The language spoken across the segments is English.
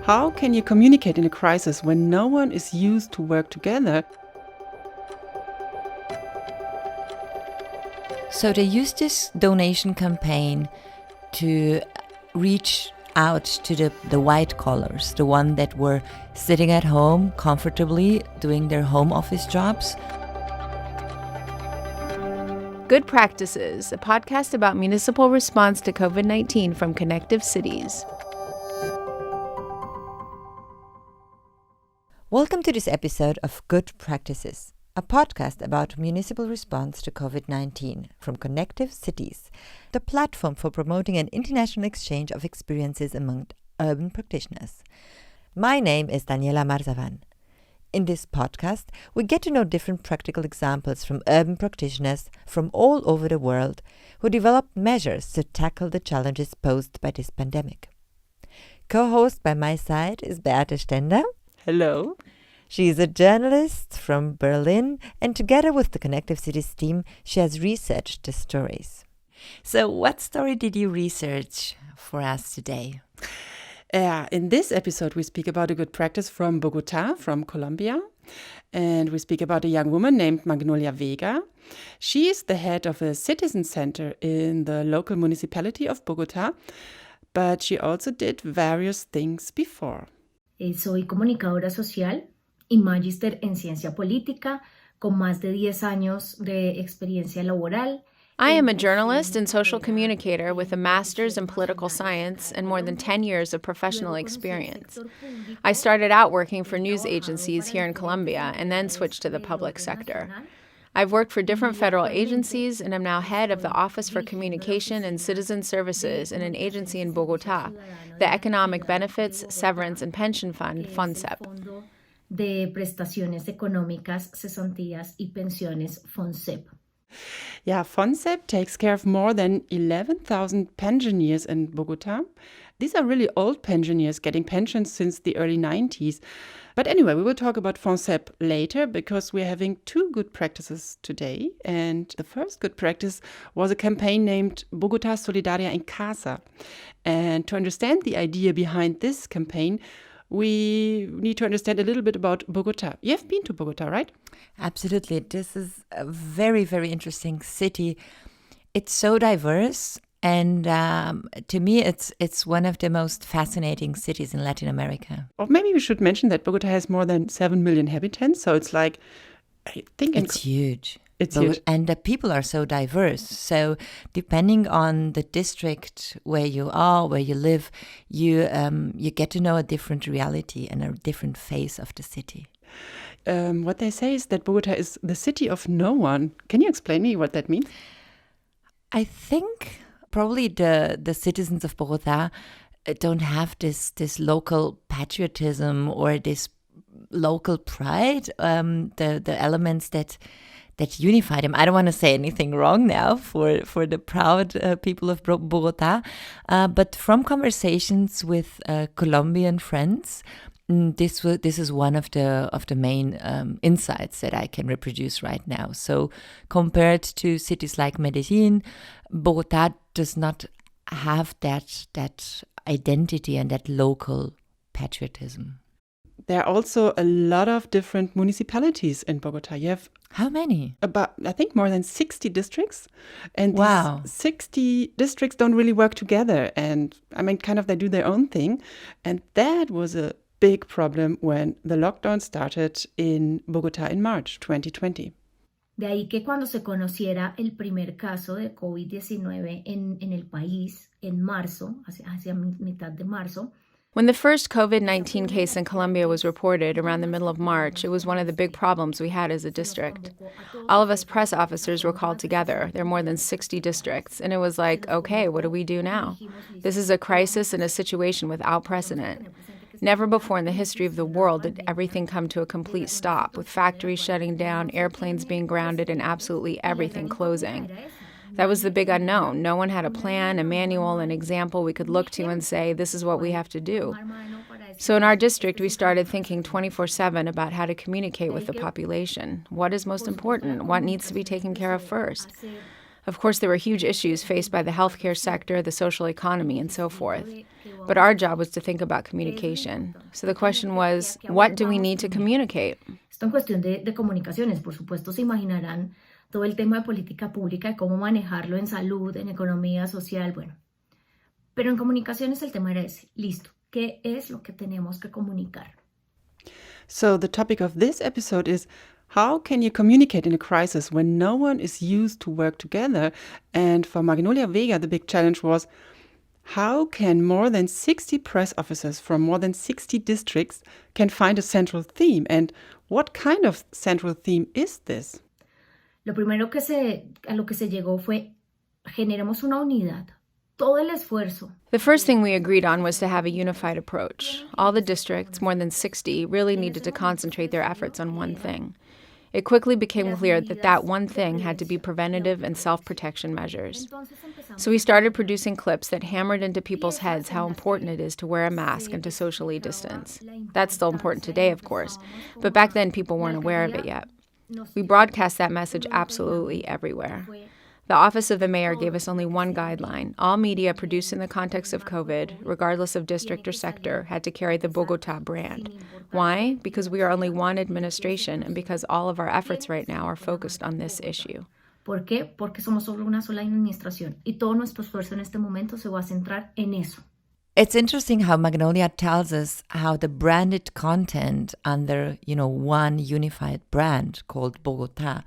How can you communicate in a crisis when no one is used to work together? So they used this donation campaign to reach out to the white collars, the one that were sitting at home comfortably doing their home office jobs. Good Practices, a podcast about municipal response to COVID-19 from Connective cities. Welcome to this episode of Good Practices, a podcast about municipal response to COVID-19 from Connective Cities, the platform for promoting an international exchange of experiences among urban practitioners. My name is Daniela Marzavan. In this podcast, we get to know different practical examples from urban practitioners from all over the world who developed measures to tackle the challenges posed by this pandemic. Co-host by my side is Beate Stender. Hello. She is a journalist from Berlin, and together with the Connective Cities team, she has researched the stories. So what story did you research for us today? In this episode, we speak about a good practice from Bogotá, from Colombia. And we speak about a young woman named Magnolia Vega. She is the head of a citizen center in the local municipality of Bogotá, but she also did various things before. Soy comunicadora social y magíster en ciencia política, con más de 10 años de experiencia laboral. I am a journalist and social communicator with a master's in political science and more than 10 years of professional experience. I started out working for news agencies here in Colombia and then switched to the public sector. I've worked for different federal agencies and am now head of the Office for Communication and Citizen Services in an agency in Bogotá, the Economic Benefits, Severance and Pension Fund, FONSEP. De prestaciones económicas, cesantías y pensiones, FONSEP. Yeah, FONSEP takes care of more than 11,000 pensioners in Bogotá. These are really old pensioners getting pensions since the early 90s. But anyway, we will talk about FONSEP later because we're having two good practices today. And the first good practice was a campaign named Bogotá Solidaria en Casa. And to understand the idea behind this campaign, we need to understand a little bit about Bogotá. You have been to Bogotá, right? Absolutely. This is a very, very interesting city. It's so diverse. And to me, it's one of the most fascinating cities in Latin America. Or maybe we should mention that Bogotá has more than 7 million inhabitants. So it's like, I think it's huge. It's huge. And the people are so diverse. So depending on the district where you are, where you live, you get to know a different reality and a different face of the city. What they say is that Bogotá is the city of no one. Can you explain me what that means? I think probably the citizens of Bogotá don't have this local patriotism or this local pride, the elements that unify them. I don't want to say anything wrong now for the proud people of Bogotá, but from conversations with Colombian friends, this is one of the main insights that I can reproduce right now. So compared to cities like Medellin, Bogotá does not have that identity and that local patriotism. There are also a lot of different municipalities in Bogotá. You have how many? About, I think, more than 60 districts. And wow. These 60 districts don't really work together. And I mean, kind of they do their own thing. And that was a big problem when the lockdown started in Bogotá in March 2020. De ahí que cuando se conociera el primer caso de COVID-19 en el país en marzo, hacia mitad de marzo. When the first COVID-19 case in Colombia was reported around the middle of March, it was one of the big problems we had as a district. All of us press officers were called together. There are more than 60 districts. And it was like, okay, what do we do now? This is a crisis and a situation without precedent. Never before in the history of the world did everything come to a complete stop, with factories shutting down, airplanes being grounded, and absolutely everything closing. That was the big unknown. No one had a plan, a manual, an example we could look to and say, this is what we have to do. So in our district, we started thinking 24/7 about how to communicate with the population. What is most important? What needs to be taken care of first? Of course, there were huge issues faced by the healthcare sector, the social economy, and so forth. But our job was to think about communication. So the question was, what do we need to communicate? Esto en cuestión de comunicaciones, por supuesto, se imaginarán todo el tema de política pública y cómo manejarlo en salud, en economía social, bueno. Pero en comunicaciones el tema era ese. Listo. ¿Qué es lo que tenemos que comunicar? So the topic of this episode is how can you communicate in a crisis when no one is used to work together? And for Magnolia Vega, the big challenge was how can more than 60 press officers from more than 60 districts can find a central theme? And what kind of central theme is this? Lo primero a lo que se llegó fue generemos una unidad. Todo el esfuerzo. The first thing we agreed on was to have a unified approach. All the districts, more than 60, really needed to concentrate their efforts on one thing. It quickly became clear that that one thing had to be preventative and self-protection measures. So we started producing clips that hammered into people's heads how important it is to wear a mask and to socially distance. That's still important today, of course, but back then people weren't aware of it yet. We broadcast that message absolutely everywhere. The Office of the Mayor gave us only one guideline. All media produced in the context of COVID, regardless of district or sector, had to carry the Bogotá brand. Why? Because we are only one administration and because all of our efforts right now are focused on this issue. ¿Por qué? Porque somos solo una sola administración y todo nuestro esfuerzo en este momento se va a centrar en eso. It's interesting how Magnolia tells us how the branded content under, one unified brand called Bogotá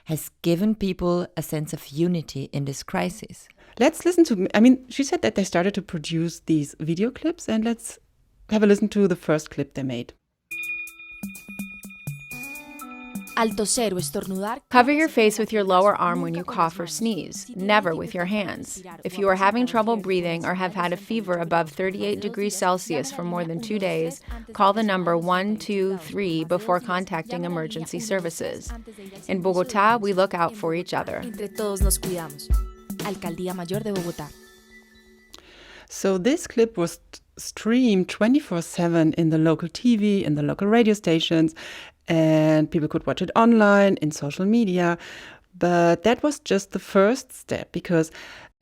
has given people a sense of unity in this crisis. Let's listen to, she said that they started to produce these video clips, and let's have a listen to the first clip they made. Al toser o estornudar, Cover your face with your lower arm when you cough or sneeze, never with your hands. If you are having trouble breathing or have had a fever above 38 degrees Celsius for more than 2 days, call the number 123 before contacting emergency services. In Bogotá, we look out for each other. entre todos nos cuidamos. Alcaldía Mayor de Bogotá. So this clip was streamed 24/7 in the local TV, in the local radio stations, and people could watch it online, in social media. But that was just the first step, because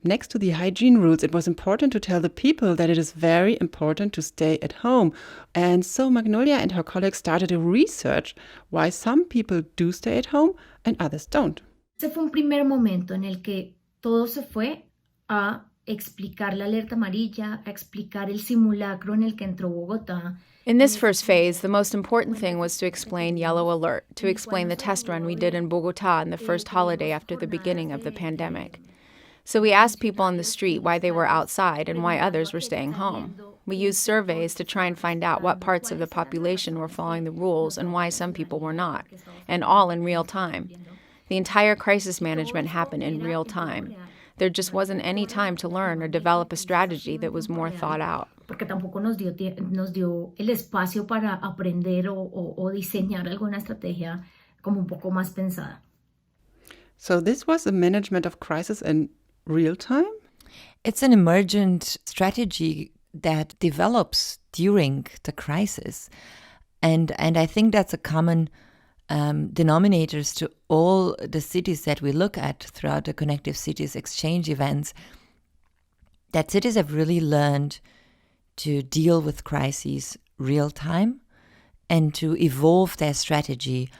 next to the hygiene rules, it was important to tell the people that it is very important to stay at home. And so Magnolia and her colleagues started a research why some people do stay at home and others don't. Ese fue un primer momento en el que todo se fue a explicar la alerta amarilla, a explicar el simulacro en el que entró Bogotá. In this first phase, the most important thing was to explain Yellow Alert, to explain the test run we did in Bogotá in the first holiday after the beginning of the pandemic. So we asked people on the street why they were outside and why others were staying home. We used surveys to try and find out what parts of the population were following the rules and why some people were not, and all in real time. The entire crisis management happened in real time. There just wasn't any time to learn or develop a strategy that was more thought out. Porque tampoco nos dio el espacio para aprender o diseñar alguna estrategia como un poco más pensada. So this was a management of crisis in real time? It's an emergent strategy that develops during the crisis. And I think that's a common denominators to all the cities that we look at throughout the Connective Cities exchange events, that cities have really learned to deal with crises real time and to evolve their strategy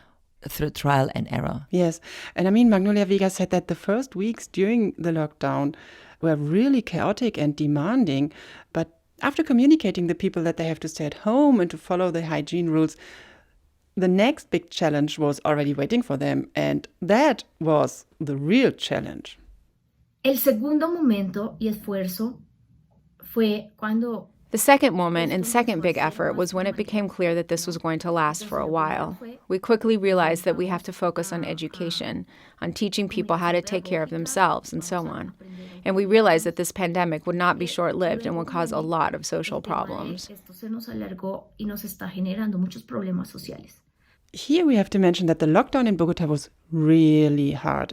through trial and error. Yes. And Magnolia Vega said that the first weeks during the lockdown were really chaotic and demanding. But after communicating the people that they have to stay at home and to follow the hygiene rules, the next big challenge was already waiting for them. And that was the real challenge. El segundo momento y esfuerzo fue cuando The second moment and second big effort was when it became clear that this was going to last for a while. We quickly realized that we have to focus on education, on teaching people how to take care of themselves, and so on. And we realized that this pandemic would not be short-lived and would cause a lot of social problems. esto se nos alargó y nos está generando muchos problemas sociales. Here we have to mention that the lockdown in Bogotá was really hard.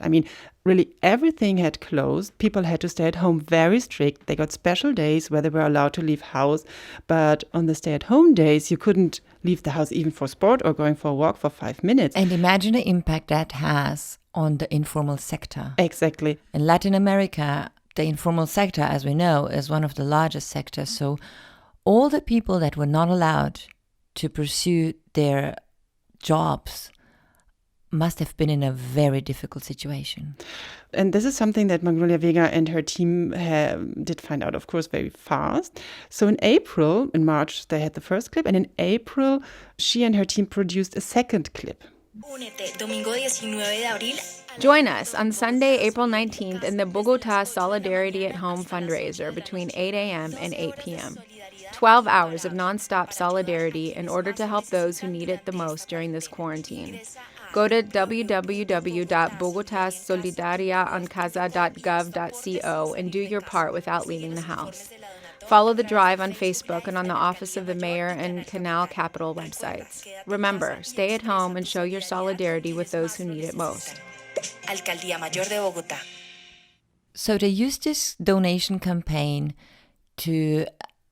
Really everything had closed. People had to stay at home very strict. They got special days where they were allowed to leave house. But on the stay-at-home days, you couldn't leave the house even for sport or going for a walk for 5 minutes. And imagine the impact that has on the informal sector. Exactly. In Latin America, the informal sector, as we know, is one of the largest sectors. So all the people that were not allowed to pursue their jobs must have been in a very difficult situation. And this is something that Magnolia Vega and her team did find out, of course, very fast. So in March, they had the first clip. And in April, she and her team produced a second clip. Join us on Sunday, April 19th in the Bogotá Solidarity at Home fundraiser between 8 a.m. and 8 p.m. 12 hours of nonstop solidarity in order to help those who need it the most during this quarantine. Go to www.bogotasolidariaoncasa.gov.co and do your part without leaving the house. Follow the drive on Facebook and on the Office of the Mayor and Canal Capital websites. Remember, stay at home and show your solidarity with those who need it most. Alcaldía Mayor de Bogotá. So they used this donation campaign to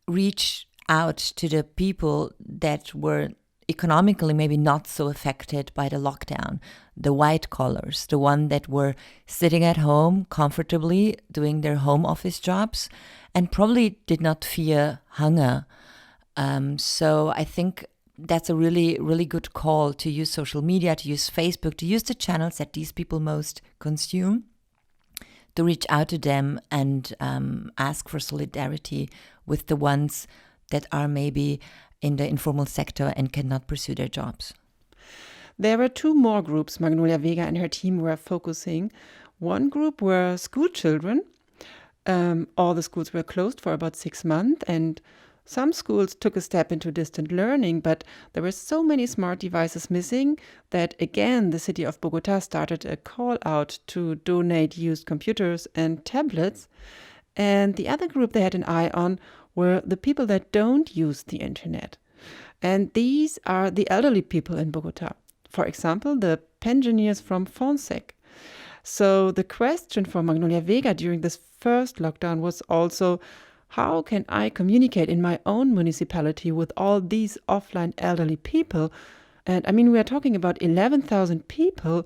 reach out to the people that were economically maybe not so affected by the lockdown, the white collars, the one that were sitting at home comfortably doing their home office jobs and probably did not fear hunger. So I think that's a really, really good call to use social media, to use Facebook, to use the channels that these people most consume, to reach out to them and ask for solidarity with the ones that are maybe in the informal sector and cannot pursue their jobs. There were two more groups Magnolia Vega and her team were focusing. One group were school children. All the schools were closed for about 6 months, and some schools took a step into distant learning, but there were so many smart devices missing that, again, the city of Bogotá started a call out to donate used computers and tablets. And the other group they had an eye on were the people that don't use the internet. And these are the elderly people in Bogotá. For example, the pensioners from FONSEC. So the question for Magnolia Vega during this first lockdown was also, how can I communicate in my own municipality with all these offline elderly people? And I mean, we are talking about 11,000 people,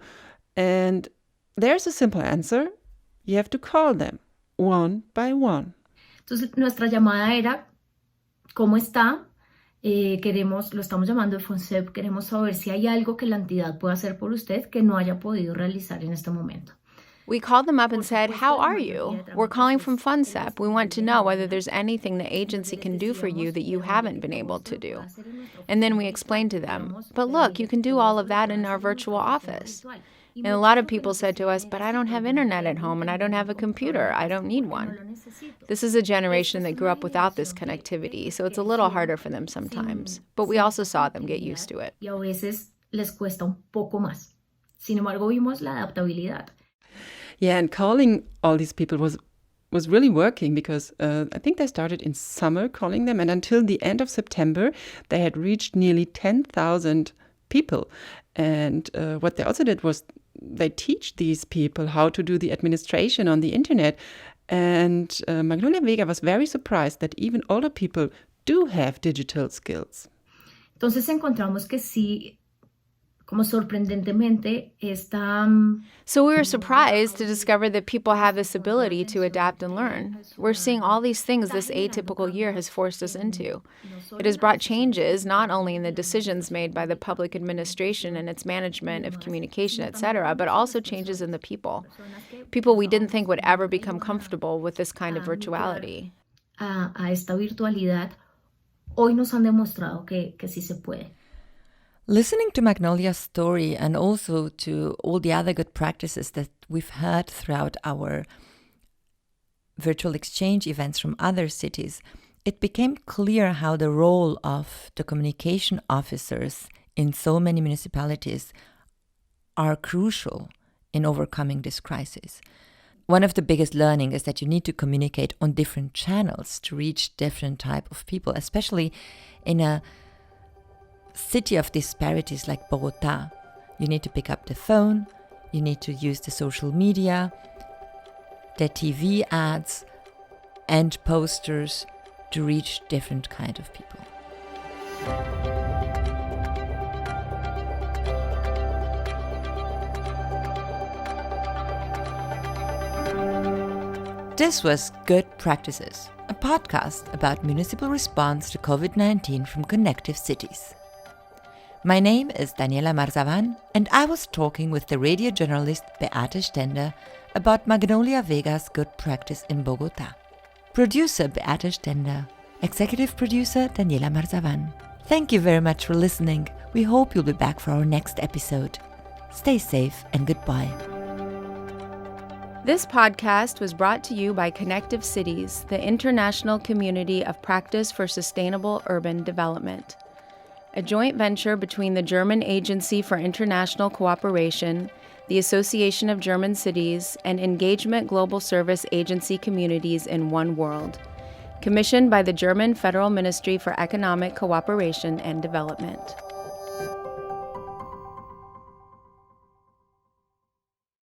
and there's a simple answer. You have to call them one by one. Entonces, nuestra llamada era, ¿cómo está? Lo estamos llamando el FONSEP, queremos saber si hay algo que la entidad pueda hacer por usted que no haya podido realizar en este momento. We called them up and said, "How are you? We're calling from FONSEP. We want to know whether there's anything the agency can do for you that you haven't been able to do." And then we explained to them, "But look, you can do all of that in our virtual office." And a lot of people said to us, "But I don't have internet at home and I don't have a computer. I don't need one." This is a generation that grew up without this connectivity, so it's a little harder for them sometimes. But we also saw them get used to it. Y a veces les cuesta un poco más. Sin embargo, vimos la adaptabilidad. Yeah, and calling all these people was really working because I think they started in summer calling them, and until the end of September, they had reached nearly 10,000 people. And what they also did was they teach these people how to do the administration on the internet. And Magnolia Vega was very surprised that even older people do have digital skills. Entonces encontramos que sí, como sorprendentemente, So we were surprised to discover that people have this ability to adapt and learn. We're seeing all these things this atypical year has forced us into. It has brought changes not only in the decisions made by the public administration and its management of communication, etc., but also changes in the people. People we didn't think would ever become comfortable with this kind of virtuality. a esta virtualidad, hoy nos han demostrado que sí se puede. Listening to Magnolia's story and also to all the other good practices that we've heard throughout our virtual exchange events from other cities, it became clear how the role of the communication officers in so many municipalities are crucial in overcoming this crisis. One of the biggest learning is that you need to communicate on different channels to reach different type of people, especially in a city of disparities like Bogotá. You need to pick up the phone, you need to use the social media, the TV ads and posters to reach different kind of people. This was Good Practices, a podcast about municipal response to COVID-19 from Connective cities. My name is Daniela Marzavan, and I was talking with the radio journalist Beate Stender about Magnolia Vega's good practice in Bogotá. Producer Beate Stender, executive producer Daniela Marzavan. Thank you very much for listening. We hope you'll be back for our next episode. Stay safe and goodbye. This podcast was brought to you by Connective Cities, the international community of practice for sustainable urban development, a joint venture between the German Agency for International Cooperation, the Association of German Cities, and Engagement Global Service Agency Communities in One World, commissioned by the German Federal Ministry for Economic Cooperation and Development.